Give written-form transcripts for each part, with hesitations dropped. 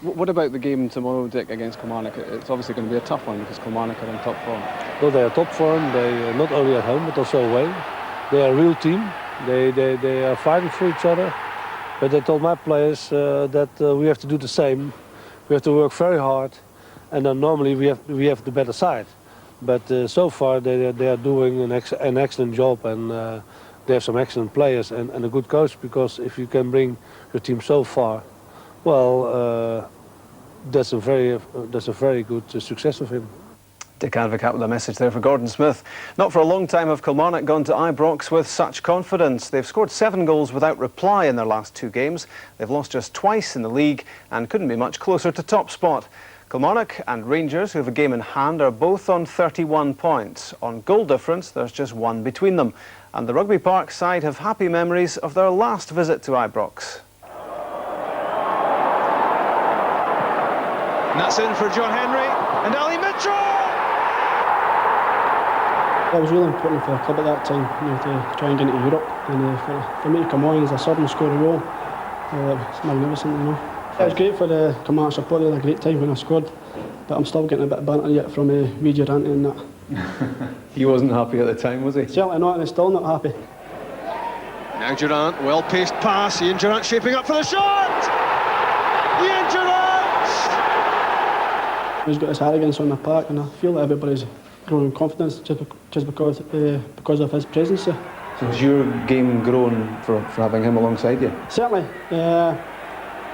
What about the game tomorrow, Dick, against Kilmarnock? It's obviously going to be a tough one because Kilmarnock are in top form. Well, they are top form. They are not only at home but also away. They are a real team. They are fighting for each other. But I told my players that we have to do the same. We have to work very hard, and then normally we have the better side. But so far they are doing an excellent job, and they have some excellent players and a good coach. Because if you can bring your team so far, well, that's a very good success of him. Dick Advocat with a message there for Gordon Smith. Not for a long time have Kilmarnock gone to Ibrox with such confidence. They've scored 7 goals without reply in their last 2 games. They've lost just twice in the league and couldn't be much closer to top spot. Kilmarnock and Rangers, who have a game in hand, are both on 31 points. On goal difference, there's just 1 between them. And the Rugby Park side have happy memories of their last visit to Ibrox. And that's in for John Henry and Ali Mitchell! It was really important for the club at that time, to try and get into Europe, and for me to come on as a sub and score a goal, it's magnificent, It was great for the Kilmarnock support. They had a great time when I scored, but I'm still getting a bit of banter yet from Durrant and that. He wasn't happy at the time, was he? Certainly not, and he's still not happy. Now Durrant, well-paced pass. Ian Durrant shaping up for the shot! Ian Durrant! He's got his arrogance on the park, and I feel that everybody's growing confidence just because of his presence there. So has your game grown for having him alongside you? Certainly.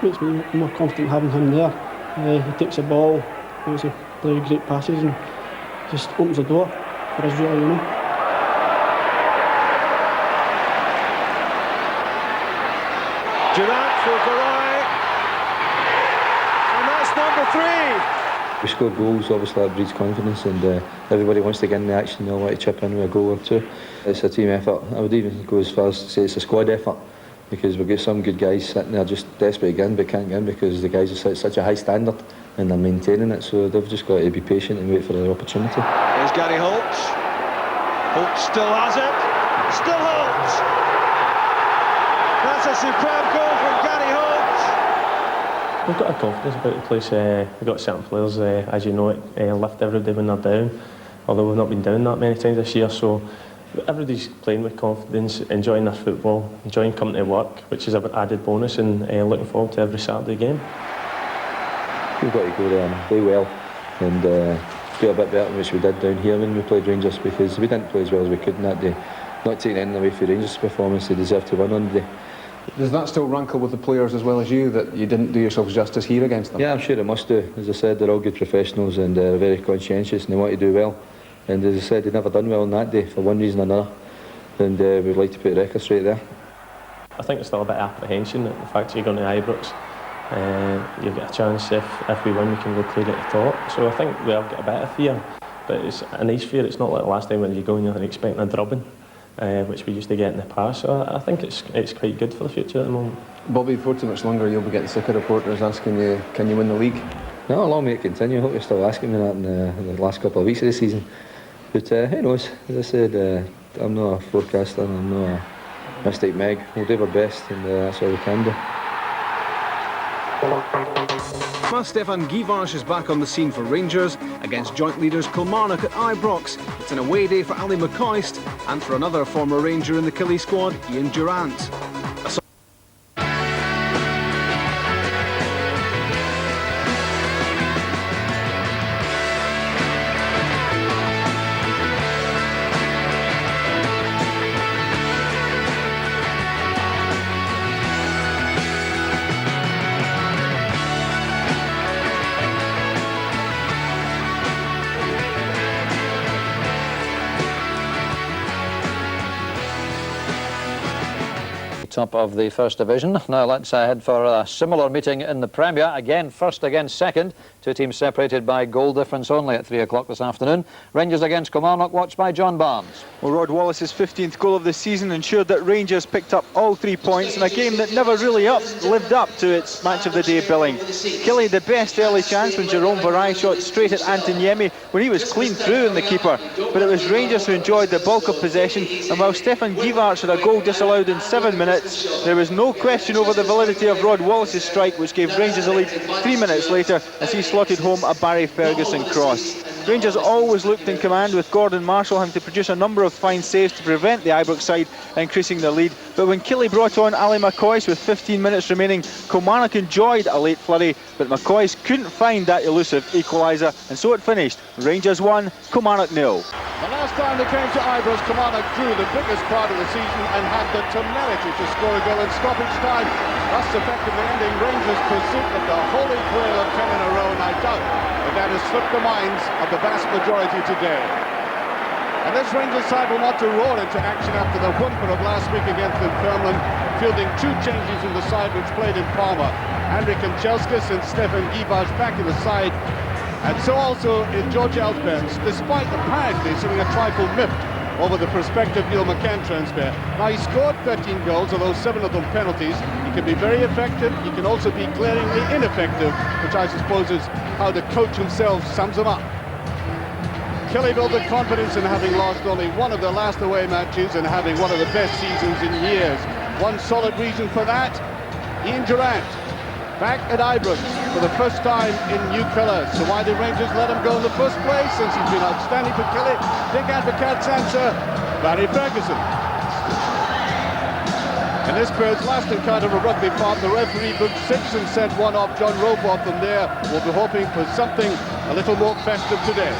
Makes me more confident having him there. He takes the ball, makes a play great passes, and just opens the door for us really, Durrant for Vareille, and that's number 3. We score goals, obviously that breeds confidence, and everybody wants to get in the action. They all want to chip in with a goal or 2. It's a team effort. I would even go as far as to say it's a squad effort, because we've got some good guys sitting there just desperate to get in but can't get in because the guys have set such a high standard and they're maintaining it, so they've just got to be patient and wait for their opportunity. Here's Gary Holt. Holt still has it. Still Holt. That's a superb goal from Gary Holt. We've got a confidence about the place. We've got certain players, as you know it, lift every day when they're down, although we've not been down that many times this year, so everybody's playing with confidence, enjoying their football, enjoying coming to work, which is an added bonus, and looking forward to every Saturday game. We've got to go there and play well and do a bit better than which we did down here when we played Rangers, because we didn't play as well as we could in that day. Not taking anything away from Rangers' performance, they deserve to win on the day. Does that still rankle with the players as well as you, that you didn't do yourselves justice here against them? Yeah, I'm sure it must do. As I said, they're all good professionals and they're very conscientious and they want to do well. And as I said, they've never done well on that day for one reason or another. And we'd like to put records straight there. I think there's still a bit of apprehension at the fact that you're going to Ibrox. You'll get a chance if we win, we can go clear at the top. So I think we'll get a bit of fear, but it's a nice fear. It's not like the last time when you go and you're expecting a drubbing, which we used to get in the past. So I think it's quite good for the future at the moment. Bobby, before too much longer, you'll be getting sick of reporters asking you, can you win the league? No, allow me to continue. I hope you're still asking me that in the last couple of weeks of the season. But who knows? As I said, I'm not a forecaster, I'm not a Mystic Meg. We'll do our best, and that's all we can do. Stefan Guivarc'h is back on the scene for Rangers against joint leaders Kilmarnock at Ibrox. It's an away day for Ali McCoist and for another former Ranger in the Killie squad, Ian Durrant. Top of the First Division. Now let's head for a similar meeting in the Premier. Again, first against second. 2 teams separated by goal difference only at 3 o'clock this afternoon. Rangers against Kilmarnock, watched by John Barnes. Well, Rod Wallace's 15th goal of the season ensured that Rangers picked up all 3 points in a game that never really lived up to its match of the day billing. Killie the best early chance when Jerome Vareille shot straight at Antoniemi when he was clean through in the keeper. But it was Rangers who enjoyed the bulk of possession, and while Stefan Guivarc'h had a goal disallowed in 7 minutes, minutes. There was no question over the validity of Rod Wallace's strike, which gave Rangers a lead 3 minutes later as he slotted home a Barry Ferguson cross. Rangers always looked in command, with Gordon Marshall having to produce a number of fine saves to prevent the Ibrox side increasing their lead. But when Killie brought on Ali McCoist with 15 minutes remaining, Kilmarnock enjoyed a late flurry, but McCoist couldn't find that elusive equaliser, and so it finished. Rangers 1, Kilmarnock 0. The last time they came to Ibrox, Kilmarnock drew the biggest crowd of the season and had the temerity to score a goal in stoppage time, thus effectively ending Rangers' pursuit of the holy grail of 10 in a row, and I doubt that has slipped the minds of the vast majority today. And this Rangers side will want to roll into action after the whimper of last week against Dunfermline, fielding 2 changes in the side which played in Palmer. Henrik Kanchelskis and Stefan Givas back in the side, and so also in George Elfbens, despite apparently sitting a trifle miffed over the prospective Neil McCann transfer. Now, he scored 13 goals, although 7 of them penalties. He can be very effective, he can also be glaringly ineffective, which I suppose is how the coach himself sums him up. Killie built the confidence in having lost only one of their last away matches and having one of the best seasons in years. One solid reason for that, Ian Durrant, back at Ibrox for the first time in new colours. So why did Rangers let him go in the first place, since he's been outstanding for Killie? Dick Advocat's answer, Barry Ferguson. In this bird's last encounter of a rugby part, the referee booked 6 and sent one off John Robotham there. We'll be hoping for something a little more festive today.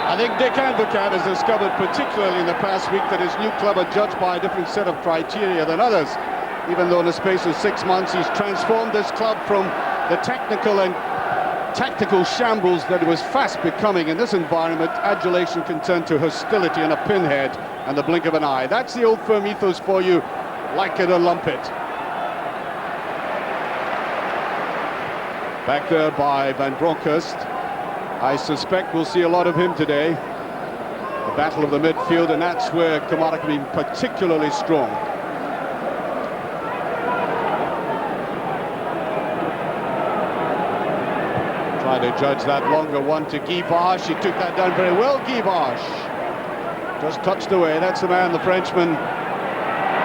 I think Dick Advocat has discovered, particularly in the past week, that his new club are judged by a different set of criteria than others. Even though in the space of 6 months he's transformed this club from the technical and tactical shambles that it was fast becoming in this environment, adulation can turn to hostility and a pinhead and the blink of an eye. That's the old firm ethos for you, like it or lump it. Back there by Van Bronckhorst. I suspect we'll see a lot of him today. The battle of the midfield, and that's where Kilmarnock have been particularly strong. Trying to judge that longer one to Guy Vache. He took that down very well, Guy Vache. Just touched away. That's the man, the Frenchman,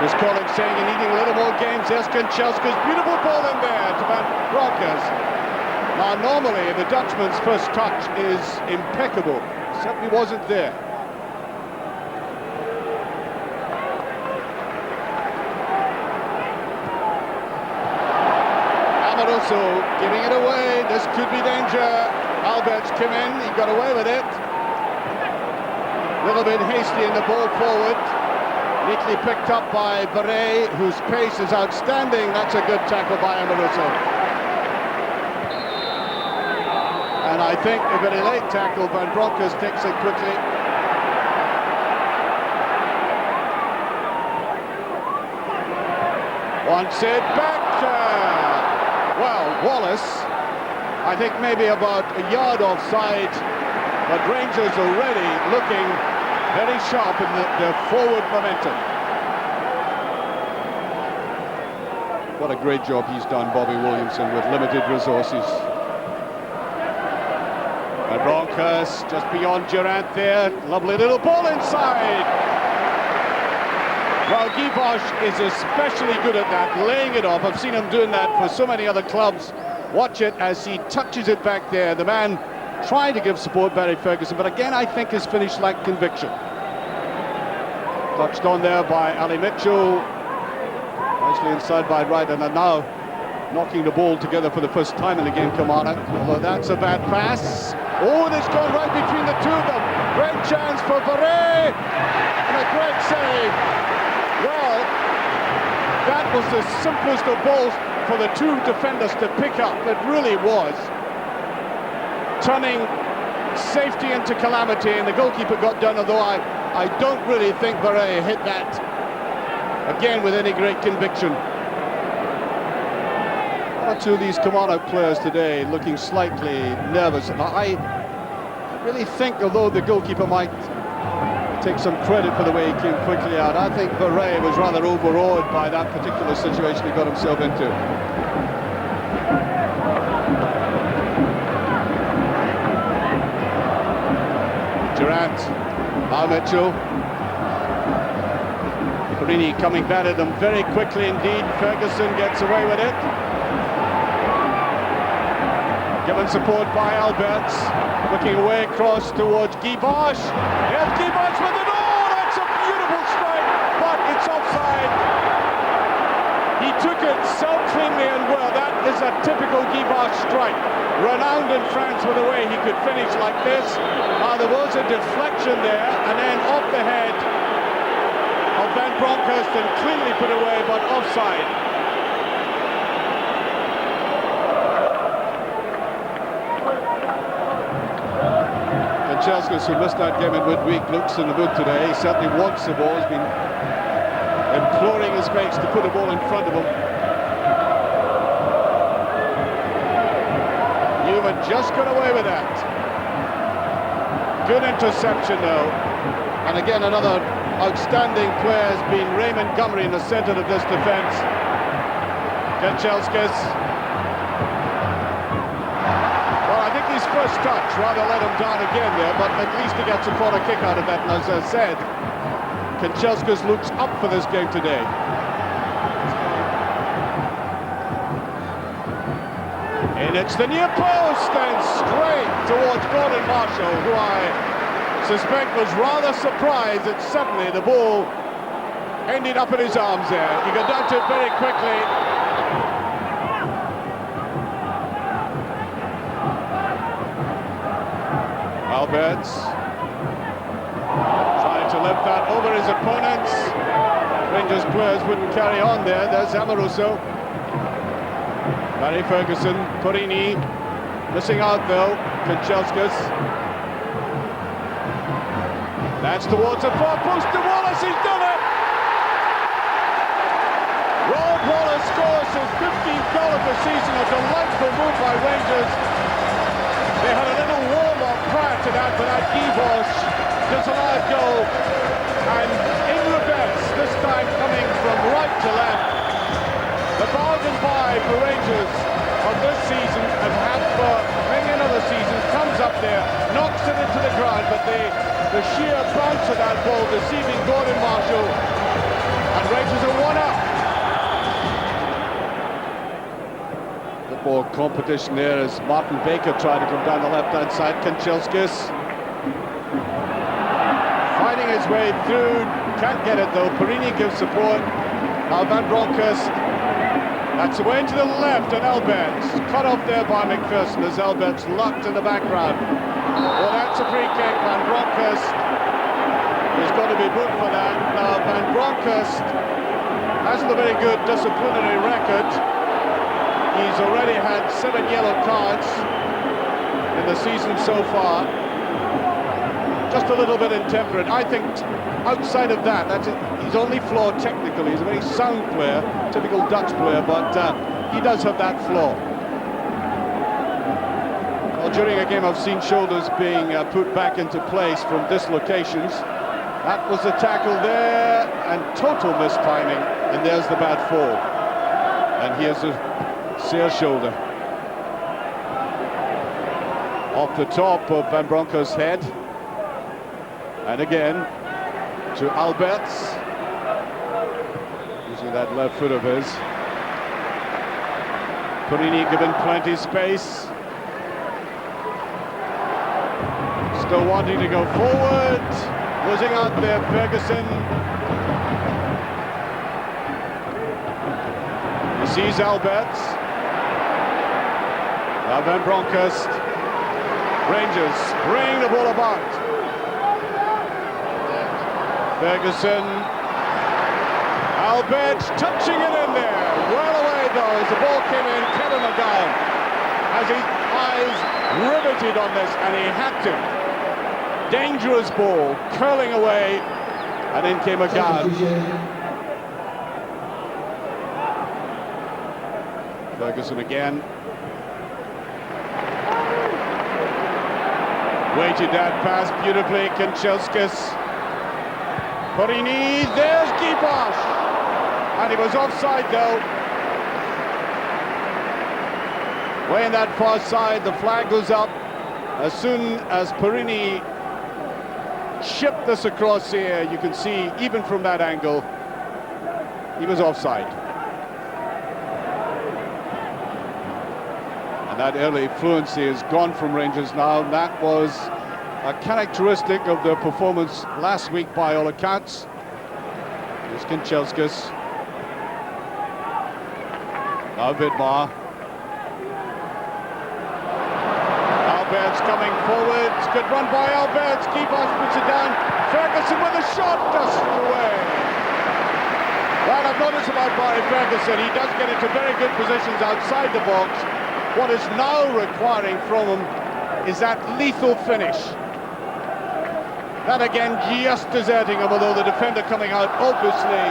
was calling, saying he needing a little more games. There's Kanchelskis, beautiful ball in there to Van Bronckhorst. Now, normally the Dutchman's first touch is impeccable. Certainly wasn't there. Amoroso giving it away. This could be danger. Alberts came in, he got away with it. A little bit hasty in the ball forward. Neatly picked up by Vareille, whose pace is outstanding. That's a good tackle by Amoroso. And I think a very late tackle. Van Bronckhorst takes it quickly. Wants it back. Well, Wallace, I think maybe about a yard offside, but Rangers already looking very sharp in their forward momentum. What a great job he's done, Bobby Williamson, with limited resources. And Bronckhorst just beyond Durrant there. Lovely little ball inside. Well, Guy Vache is especially good at that, laying it off. I've seen him doing that for so many other clubs. Watch it as he touches it back there. The man trying to give support, Barry Ferguson, but again, I think his finish lacked conviction. Touched on there by Ali Mitchell. Nicely inside by Wright, and now knocking the ball together for the first time in the game, Kilmarnock. Although that's a bad pass. Oh, this gone right between the two of them. Great chance for Vareille, and a great save. Well, that was the simplest of balls for the two defenders to pick up. It really was. Turning safety into calamity, and the goalkeeper got done, although I don't really think Vareille hit that again with any great conviction. One or two of these Kilmarnock players today looking slightly nervous. I really think, although the goalkeeper might take some credit for the way he came quickly out, I think Vareille was rather overawed by that particular situation he got himself into. Durrant, now Mitchell. Reilly coming back at them very quickly indeed. Ferguson gets away with it. Given support by Alberts. Looking away across towards Guy Bosch. Here's Guy Bosch with it. Oh, that's a beautiful strike, but it's offside. He took it so cleanly and well. That is a typical Guy Bosch strike. Renowned in France with the way he could finish like this. There was a deflection there, and then off the head of Van Bronckhorst and cleanly put away, but offside. Kanchelskis, who missed that game in midweek, looks in the mood today. He certainly wants the ball. He's been imploring his mates to put the ball in front of him. Newman just got away with that. Good interception though. And again, another outstanding player has been Ray Montgomery in the centre of this defence. Kanchelskis. Well, I think his first touch rather let him down again there, but at least he gets a corner kick out of that. And as I said, Kanchelskis looks up for this game today. And it's the near post and straight towards Gordon Marshall, who I suspect was rather surprised that suddenly the ball ended up in his arms there. He got down to it very quickly. Alberts trying to lift that over his opponents. Rangers players wouldn't carry on there. There's Amoroso. Barry Ferguson, Porini, missing out though, Kanchelskis. That's towards the far post to Wallace, he's done it! Rob Wallace scores his 15th goal of the season, a delightful move by Rangers. They had a little warm-up prior to that, but that Guy Bosch disallowed goal. And in reverse, this time coming from right to left. The bargain buy for Rangers of this season and had for many another season comes up there, knocks it into the ground, but the sheer bounce of that ball deceiving Gordon Marshall, and Rangers are 1 up. Football competition there as Martin Baker tried to come down the left-hand side. Kanchelskis fighting his way through, can't get it though. Porini gives support. Now Van Bronckhorst. That's away to the left, and Alberts cut off there by MacPherson as Alberts locked in the background. Well, that's a free kick. Van Bronckhorst is going to be booked for that. Now, Van Bronckhorst hasn't a very good disciplinary record. He's already had 7 yellow cards in the season so far. Just a little bit intemperate. I think outside of that, that's it. His only flaw technically. He's a very sound player, typical Dutch player, but he does have that flaw. Well, during a game I've seen shoulders being put back into place from dislocations. That was the tackle there, and total mistiming, and there's the bad fall. And here's the Sear shoulder. Off the top of Van Bronckhorst's head. And again, to Alberts. Using that left foot of his. Porini given plenty space. Still wanting to go forward. Losing out there, Ferguson. He sees Alberts. Now Van Bronckhorst. Rangers bring the ball about. Ferguson. Alberts touching it in there. Well away though as the ball came in. Kevin McGowne has his eyes riveted on this, and he had to. Dangerous ball, curling away, and in came McGowne. Ferguson again. Weighted that pass beautifully, Kanchelskis. Porini, there's Guy Bosch. And he was offside though. Way in that far side, the flag goes up. As soon as Porini chipped this across here, you can see, even from that angle, he was offside. And that early fluency is gone from Rangers now. That was a characteristic of their performance last week by all accounts. Here's Kanchelskis. Now Vidmar. Albert's coming forwards. Good run by Albert's. Kiebosh puts it down. Ferguson with a shot, just away. Well, I've noticed about Barry Ferguson, he does get into very good positions outside the box. What is now requiring from him is that lethal finish. That again just deserting him, although the defender coming out obviously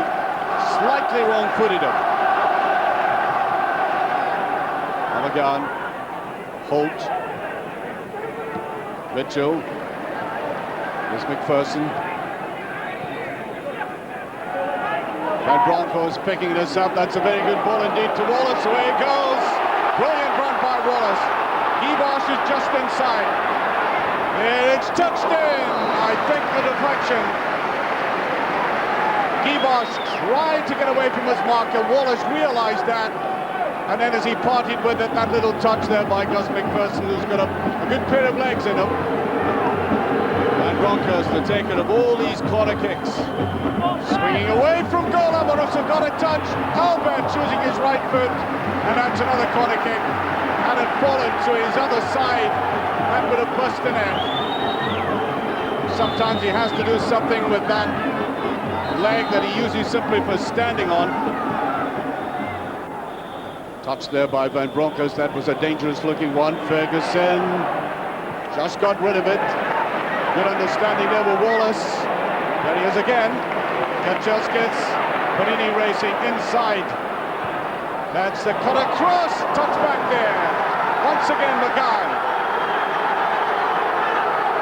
slightly wrong-footed him. McGowne, Holt, Mitchell, here's MacPherson. Van Bronckhorst picking this up. That's a very good ball indeed to Wallace. Away it goes. Brilliant run by Wallace. Kiebosh is just inside. And it's touched in. I think the deflection. Kiebosh tried to get away from his marker. Wallace realised that. And then as he parted with it, that little touch there by Gus MacPherson, who's got a good pair of legs in him. And Broncos, the taker of all these corner kicks. Swinging away from goal, Amoroso got a touch. Albert choosing his right foot. And that's another corner kick. Had it fallen to his other side, that would have burst the net. Sometimes he has to do something with that leg that he uses simply for standing on. Touched there by Van Bronckhorst. That was a dangerous looking one. Ferguson just got rid of it. Good understanding there with Wallace. There he is again. Kanchelskis, Perini racing inside. That's the cut across. Touch back there. Once again McGowne.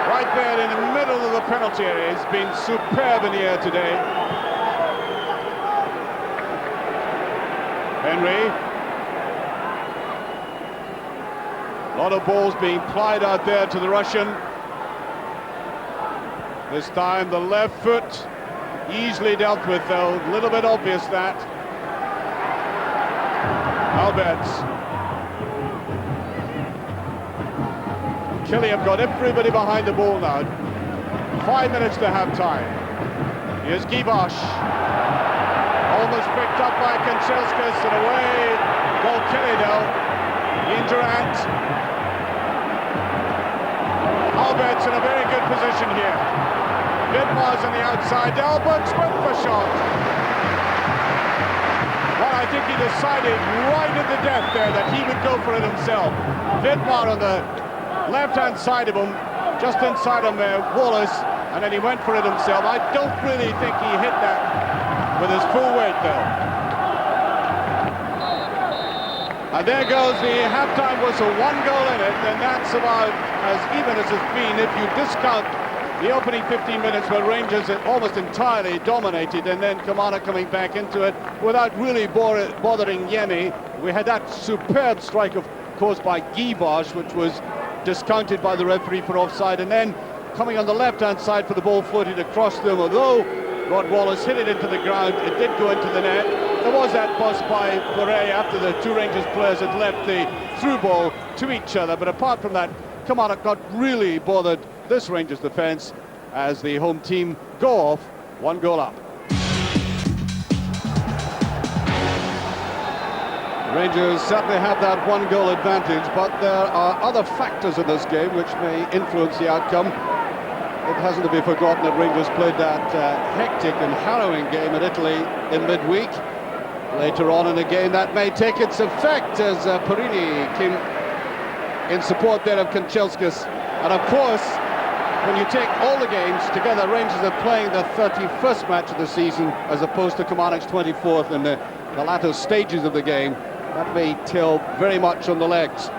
Right there in the middle of the penalty area. He's been superb in the air today. Henry. A lot of balls being plied out there to the Russian. This time the left foot easily dealt with, though. A little bit obvious that. Alberts. Killie have got everybody behind the ball now. 5 minutes to half time. Here's Kiebosh. Almost picked up by Kanchelskis and away. Goal Killie though. In Durrant. Albert's in a very good position here. Vidmar's on the outside. Albert's with the shot. Well, I think he decided right at the death there that he would go for it himself. Vidmar on the left-hand side of him, just inside him there, Wallace, and then he went for it himself. I don't really think he hit that with his full weight, though. And there goes the halftime whistle, 1 goal in it, and that's about as even as it's been if you discount the opening 15 minutes where Rangers had almost entirely dominated, and then Kilmarnock coming back into it without really bothering Yemi. We had that superb strike, of course, by Kiebosh, which was discounted by the referee for offside, and then coming on the left-hand side for the ball floated across them. Although Rod Wallace hit it into the ground, it did go into the net. There was that bust by Vareille after the two Rangers players had left the through ball to each other, but apart from that, Kilmarnock not really bothered this Rangers defence as the home team go off 1 goal up. The Rangers certainly have that 1 goal advantage, but there are other factors in this game which may influence the outcome. It hasn't to be forgotten that Rangers played that hectic and harrowing game at Italy in midweek. Later on in the game that may take its effect as Perini came in support there of Kanchelskis. And of course, when you take all the games together, Rangers are playing their 31st match of the season as opposed to Kilmarnock's 24th in the latter stages of the game. That may tell very much on the legs.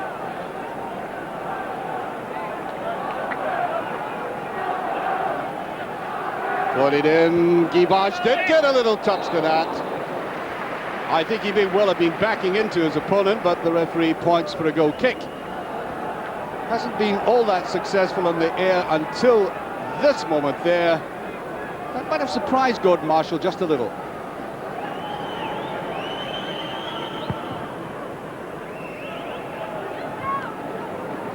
Put it in. Kiebosh did get a little touch to that. I think he may well have been backing into his opponent, but the referee points for a goal kick. Hasn't been all that successful in the air until this moment there. That might have surprised Gordon Marshall just a little.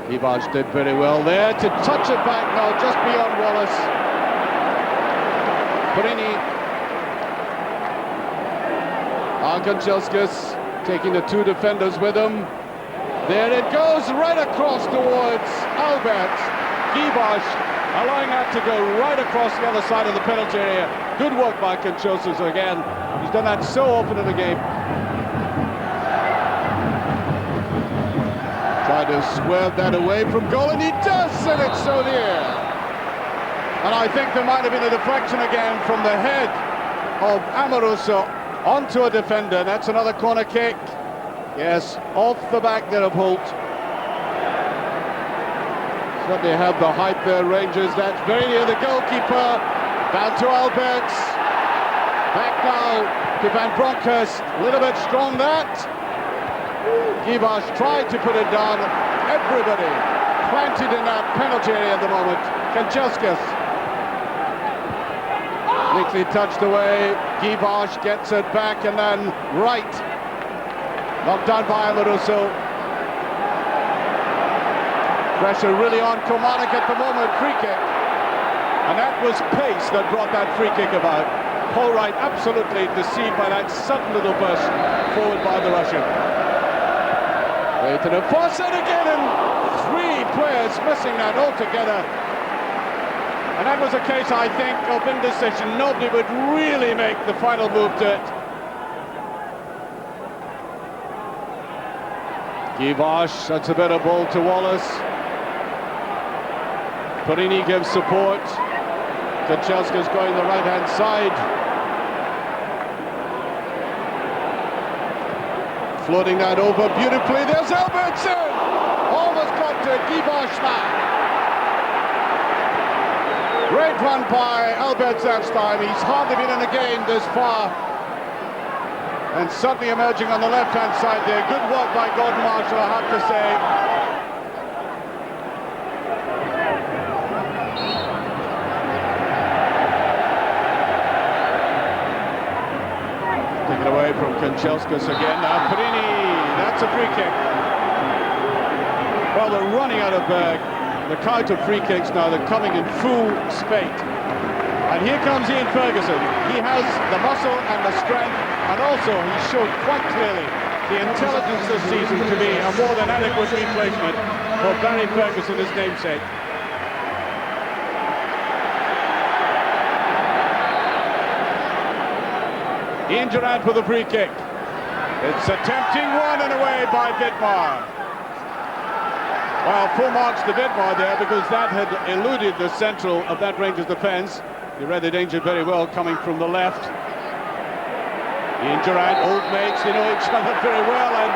Givaj did very well there to touch it back now, just beyond Wallace. Vareille. Kanchelskis taking the two defenders with him. There it goes, right across towards Albert. Givaj allowing that to go right across the other side of the penalty area. Good work by Kanchelskis again. He's done that so often in the game. Tried to swerve that away from goal, and he does, and it's so near. And I think there might have been a deflection again from the head of Amoroso onto a defender. That's another corner kick. Yes, off the back there of Holt. Certainly have the height there, Rangers. That's very near the goalkeeper. Down to Alberts. Back now to Van Bronckhorst. A little bit strong that. Givaj tried to put it down. Everybody planted in that penalty area at the moment. Kanchelskis. Neatly touched away. Givaj gets it back, and then Wright. Knocked down by Amoroso. Pressure really on Kilmarnock at the moment. Free kick. And that was pace that brought that free kick about. Paul Wright absolutely deceived by that sudden little burst forward by the Russian. Wait to the far side again, and three players missing that altogether. And that was a case, I think, of indecision. Nobody would really make the final move to it. Givaj, that's a better ball to Wallace. Vareille gives support. Kanchelskis going the right-hand side. Floating that over beautifully. There's Albertson! Almost got to Givaj now. Great run by Albertson that time. He's hardly been in a game this far. And suddenly emerging on the left-hand side there. Good work by Gordon Marshall, I have to say. Taken away from Kanchelskis again. Now Vareille, that's a free kick. Well, they're running out of the count of free kicks now. They're coming in full spate. And here comes Ian Ferguson. He has the muscle and the strength, and also he showed quite clearly the intelligence this season to be a more than adequate replacement for Barry Ferguson, his namesake. Ian Durrant with a free kick. It's a tempting one and away by Vidmar. Well, full marks to Vidmar there, because that had eluded the central of that Rangers defence. He read the danger very well coming from the left. Ian Durrant, old mates, they know each other very well, and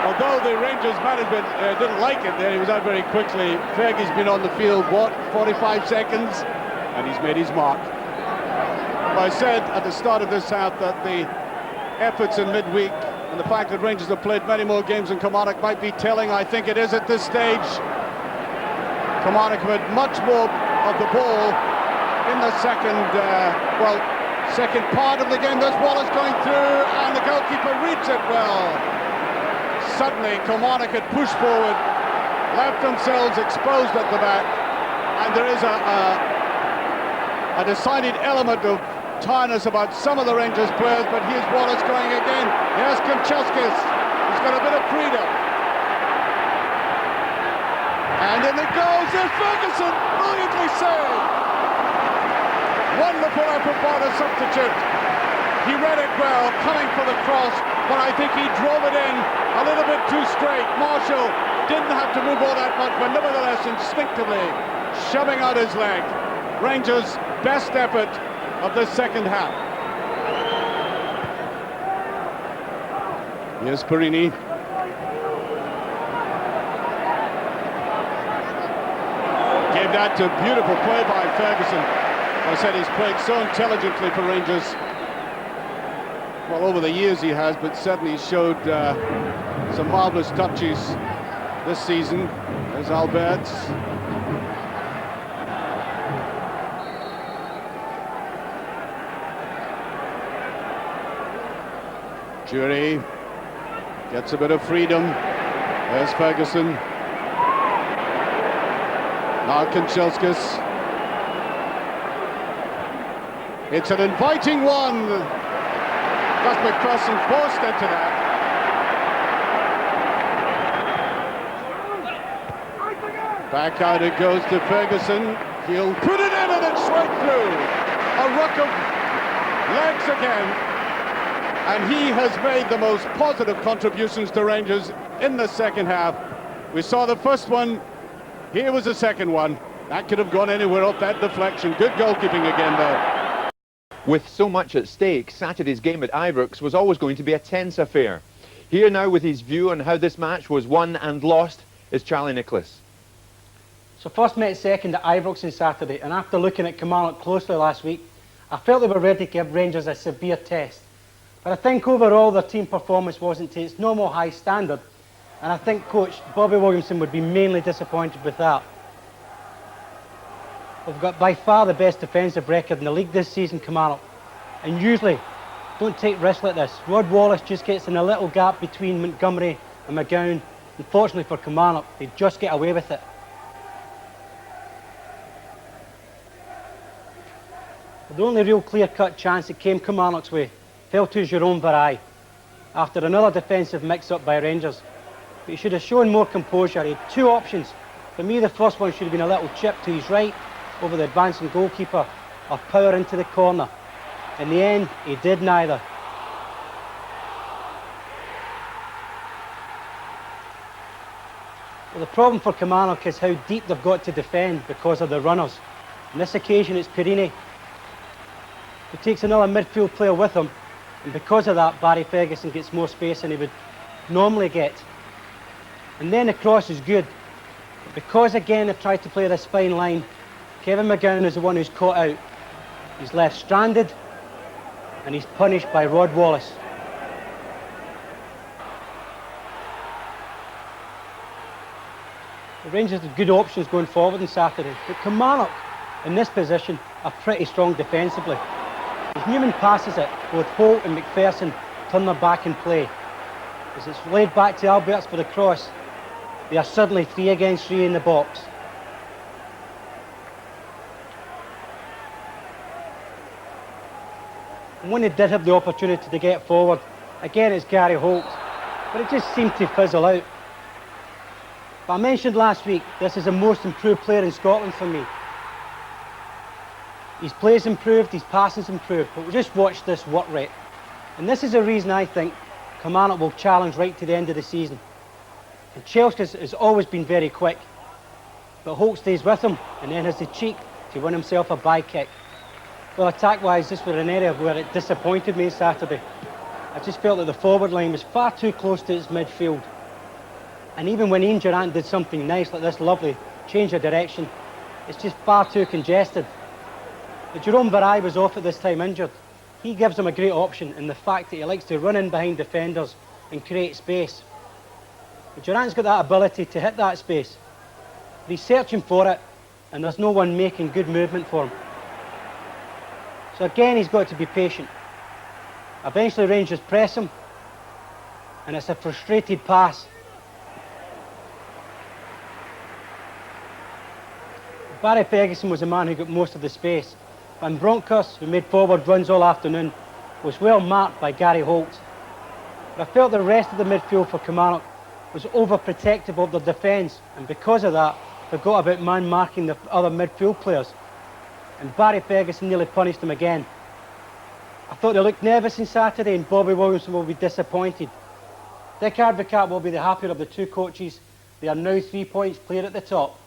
although the Rangers management didn't like it there, he was out very quickly. Fergie's been on the field, what, 45 seconds? And he's made his mark. Well, I said at the start of this half that the efforts in midweek and the fact that Rangers have played many more games than Kilmarnock might be telling. I think it is at this stage. Kilmarnock have had much more of the ball in the second part of the game. There's Wallace going through, and the goalkeeper reads it well. Suddenly Kilmarnock had pushed forward, left themselves exposed at the back, and there is a decided element of tiredness about some of the Rangers players. But here's Wallace going again. Here's Kanchelskis. He's got a bit of freedom. And in it goes, there's Ferguson, brilliantly saved. Wonderful effort by the substitute. He read it well, coming for the cross, but I think he drove it in a little bit too straight. Marshall didn't have to move all that much, but nevertheless instinctively shoving out his leg. Rangers' best effort of the second half. Here's Vareille. Gave that to beautiful play by Ferguson. I said he's played so intelligently for Rangers. Well, over the years he has, but certainly showed some marvellous touches this season. There's Alberts. Jury gets a bit of freedom. There's Ferguson. Now Kanchelskis. It's an inviting one. That's MacPherson forced into that. Back out it goes to Ferguson. He'll put it in and it's right through. A ruck of legs again. And he has made the most positive contributions to Rangers in the second half. We saw the first one. Here was the second one. That could have gone anywhere off that deflection. Good goalkeeping again though. With so much at stake, Saturday's game at Ibrox was always going to be a tense affair. Here now with his view on how this match was won and lost is Charlie Nicholas. So first met second at Ibrox on Saturday, and after looking at Kilmarnock closely last week, I felt they were ready to give Rangers a severe test. But I think overall their team performance wasn't to its normal high standard, and I think coach Bobby Williamson would be mainly disappointed with that. We've got by far the best defensive record in the league this season, Kilmarnock, and usually don't take risks like this. Rod Wallace just gets in a little gap between Montgomery and McGowne. Unfortunately for Kilmarnock, they just get away with it. The only real clear-cut chance that came Kilmarnock's way fell to Jerome Vareille after another defensive mix-up by Rangers. But he should have shown more composure. He had two options. For me, the first one should have been a little chip to his right over the advancing goalkeeper or power into the corner. In the end, he did neither. Well, the problem for Kilmarnock is how deep they've got to defend because of the runners. On this occasion, it's Perini. He takes another midfield player with him, and because of that, Barry Ferguson gets more space than he would normally get. And then the cross is good. But because again they've tried to play this fine line, Kevin McGowne is the one who's caught out. He's left stranded, and he's punished by Rod Wallace. The Rangers had good options going forward on Saturday, but Kilmarnock in this position are pretty strong defensively. As Newman passes it, both Holt and MacPherson turn their back in play. As it's laid back to Alberts for the cross, they are suddenly 3 against 3 in the box. And when they did have the opportunity to get forward, again it's Gary Holt, but it just seemed to fizzle out. But I mentioned last week, this is the most improved player in Scotland for me. His play's improved, his passing's improved, but we just watched this work rate. And this is the reason I think Kilmarnock will challenge right to the end of the season. And Chelsea has always been very quick, but Holt stays with him and then has the cheek to win himself a bye kick. Well, attack-wise, this was an area where it disappointed me Saturday. I just felt that the forward line was far too close to its midfield. And even when Ian Durrant did something nice like this lovely change of direction, it's just far too congested. But Jerome Vareille was off at this time injured. He gives him a great option in the fact that he likes to run in behind defenders and create space. But Durrant's got that ability to hit that space. But he's searching for it, and there's no one making good movement for him. So again, he's got to be patient. Eventually Rangers press him, and it's a frustrated pass. Barry Ferguson was the man who got most of the space. Van Bronckhorst, who made forward runs all afternoon, was well marked by Gary Holt. But I felt the rest of the midfield for Kilmarnock was overprotective of their defence, and because of that, forgot about man marking the other midfield players. And Barry Ferguson nearly punished them again. I thought they looked nervous on Saturday, and Bobby Williamson will be disappointed. Dick Advocat will be the happier of the two coaches. They are now 3 points clear at the top.